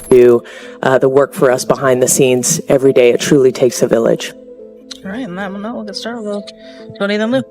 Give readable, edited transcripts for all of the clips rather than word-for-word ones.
do the work for us behind the scenes every day. It truly takes a village. All right, and that one, we'll get started with Tony then Lou.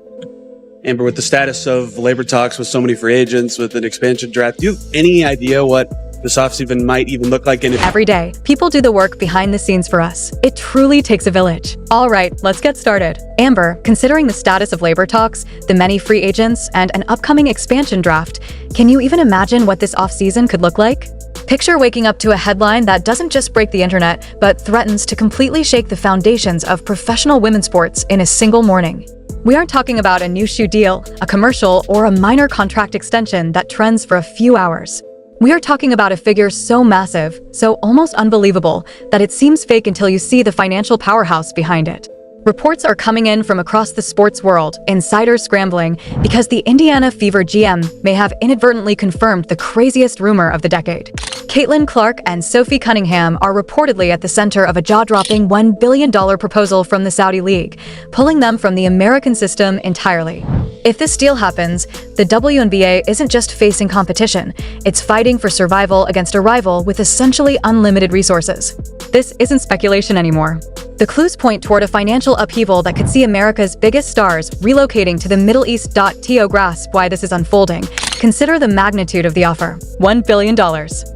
Amber, with the status of labor talks with so many free agents, with an expansion draft, do you have any idea what this offseason might even look like? Every day, people do the work behind the scenes for us. It truly takes a village. All right, let's get started. Amber, considering the status of labor talks, the many free agents, and an upcoming expansion draft, can you even imagine what this offseason could look like? Picture waking up to a headline that doesn't just break the internet, but threatens to completely shake the foundations of professional women's sports in a single morning. We aren't talking about a new shoe deal, a commercial, or a minor contract extension that trends for a few hours. We are talking about a figure so massive, so almost unbelievable, that it seems fake until you see the financial powerhouse behind it. Reports are coming in from across the sports world, insiders scrambling, because the Indiana Fever GM may have inadvertently confirmed the craziest rumor of the decade. Caitlin Clark and Sophie Cunningham are reportedly at the center of a jaw-dropping $1 billion proposal from the Saudi League, pulling them from the American system entirely. If this deal happens, the WNBA isn't just facing competition, it's fighting for survival against a rival with essentially unlimited resources. This isn't speculation anymore. The clues point toward a financial upheaval that could see America's biggest stars relocating to the Middle East. To grasp why this is unfolding, consider the magnitude of the offer. $1 billion.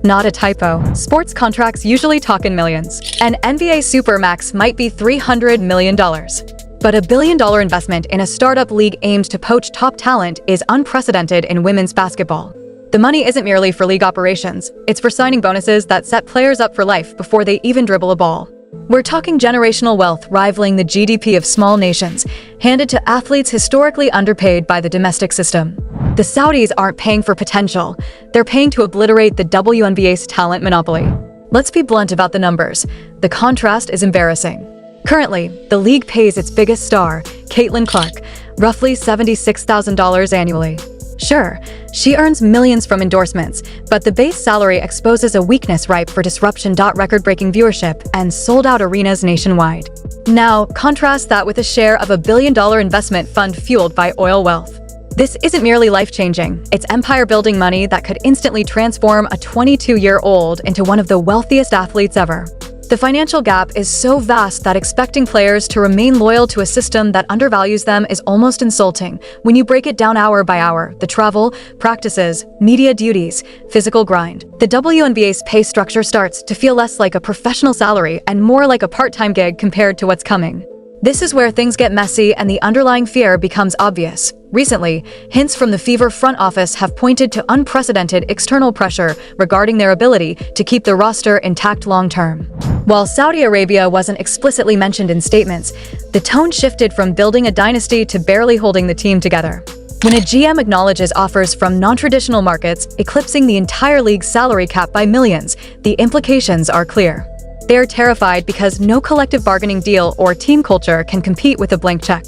Not a typo. Sports contracts usually talk in millions. An NBA Supermax might be $300 million. But $1 billion investment in a startup league aimed to poach top talent is unprecedented in women's basketball. The money isn't merely for league operations, it's for signing bonuses that set players up for life before they even dribble a ball. We're talking generational wealth rivaling the GDP of small nations, handed to athletes historically underpaid by the domestic system. The Saudis aren't paying for potential, they're paying to obliterate the WNBA's talent monopoly. Let's be blunt about the numbers. The contrast is embarrassing. Currently, the league pays its biggest star, Caitlin Clark, roughly $76,000 annually. Sure, she earns millions from endorsements, but the base salary exposes a weakness ripe for disruption. Record-breaking viewership and sold-out arenas nationwide. Now, contrast that with a share of $1 billion investment fund fueled by oil wealth. This isn't merely life-changing, it's empire-building money that could instantly transform a 22-year-old into one of the wealthiest athletes ever. The financial gap is so vast that expecting players to remain loyal to a system that undervalues them is almost insulting. When you break it down hour by hour, the travel, practices, media duties, physical grind, the WNBA's pay structure starts to feel less like a professional salary and more like a part-time gig compared to what's coming. This is where things get messy and the underlying fear becomes obvious. Recently, hints from the Fever front office have pointed to unprecedented external pressure regarding their ability to keep the roster intact long-term. While Saudi Arabia wasn't explicitly mentioned in statements, the tone shifted from building a dynasty to barely holding the team together. When a GM acknowledges offers from non-traditional markets, eclipsing the entire league's salary cap by millions, the implications are clear. They are terrified because no collective bargaining deal or team culture can compete with a blank check.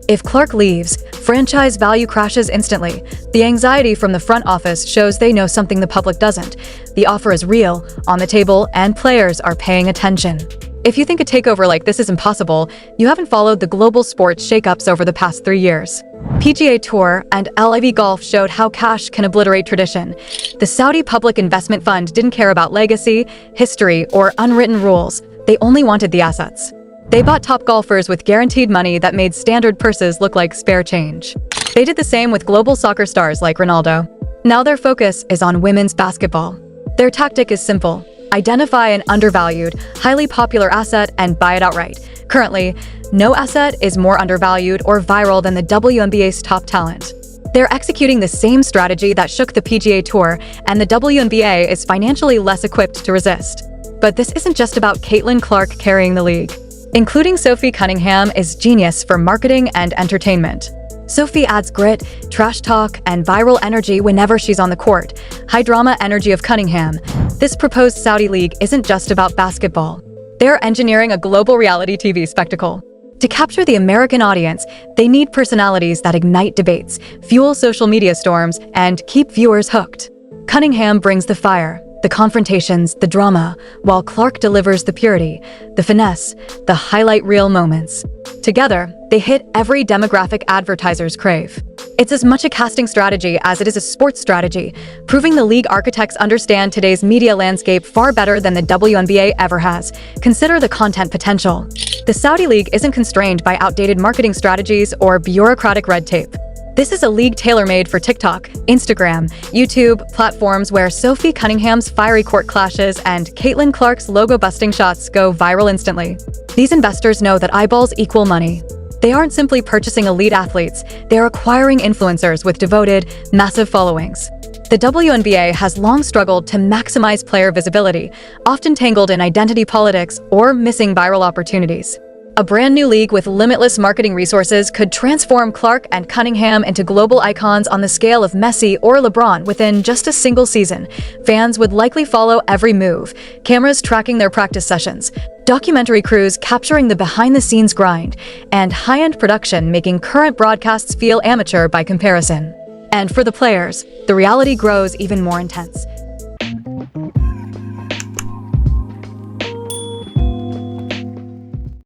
If Clark leaves, franchise value crashes instantly. The anxiety from the front office shows they know something the public doesn't. The offer is real, on the table, and players are paying attention. If you think a takeover like this is impossible, you haven't followed the global sports shakeups over the past 3 years. PGA Tour and LIV Golf showed how cash can obliterate tradition. The Saudi Public Investment Fund didn't care about legacy, history, or unwritten rules. They only wanted the assets. They bought top golfers with guaranteed money that made standard purses look like spare change. They did the same with global soccer stars like Ronaldo. Now their focus is on women's basketball. Their tactic is simple: identify an undervalued, highly popular asset and buy it outright. Currently, no asset is more undervalued or viral than the WNBA's top talent. They're executing the same strategy that shook the PGA Tour, and the WNBA is financially less equipped to resist. But this isn't just about Caitlin Clark carrying the league. Including Sophie Cunningham is genius for marketing and entertainment. Sophie adds grit, trash talk, and viral energy whenever she's on the court. High-drama energy of Cunningham. This proposed Saudi league isn't just about basketball. They're engineering a global reality TV spectacle. To capture the American audience, they need personalities that ignite debates, fuel social media storms, and keep viewers hooked. Cunningham brings the fire, the confrontations, the drama, while Clark delivers the purity, the finesse, the highlight reel moments. Together, they hit every demographic advertisers crave. It's as much a casting strategy as it is a sports strategy, proving the league architects understand today's media landscape far better than the WNBA ever has. Consider the content potential. The Saudi League isn't constrained by outdated marketing strategies or bureaucratic red tape. This is a league tailor-made for TikTok, Instagram, YouTube, platforms where Sophie Cunningham's fiery court clashes and Caitlin Clark's logo-busting shots go viral instantly. These investors know that eyeballs equal money. They aren't simply purchasing elite athletes, they're acquiring influencers with devoted, massive followings. The WNBA has long struggled to maximize player visibility, often tangled in identity politics or missing viral opportunities. A brand new league with limitless marketing resources could transform Clark and Cunningham into global icons on the scale of Messi or LeBron within just a single season. Fans would likely follow every move, cameras tracking their practice sessions, documentary crews capturing the behind-the-scenes grind, and high-end production making current broadcasts feel amateur by comparison. And for the players, the reality grows even more intense.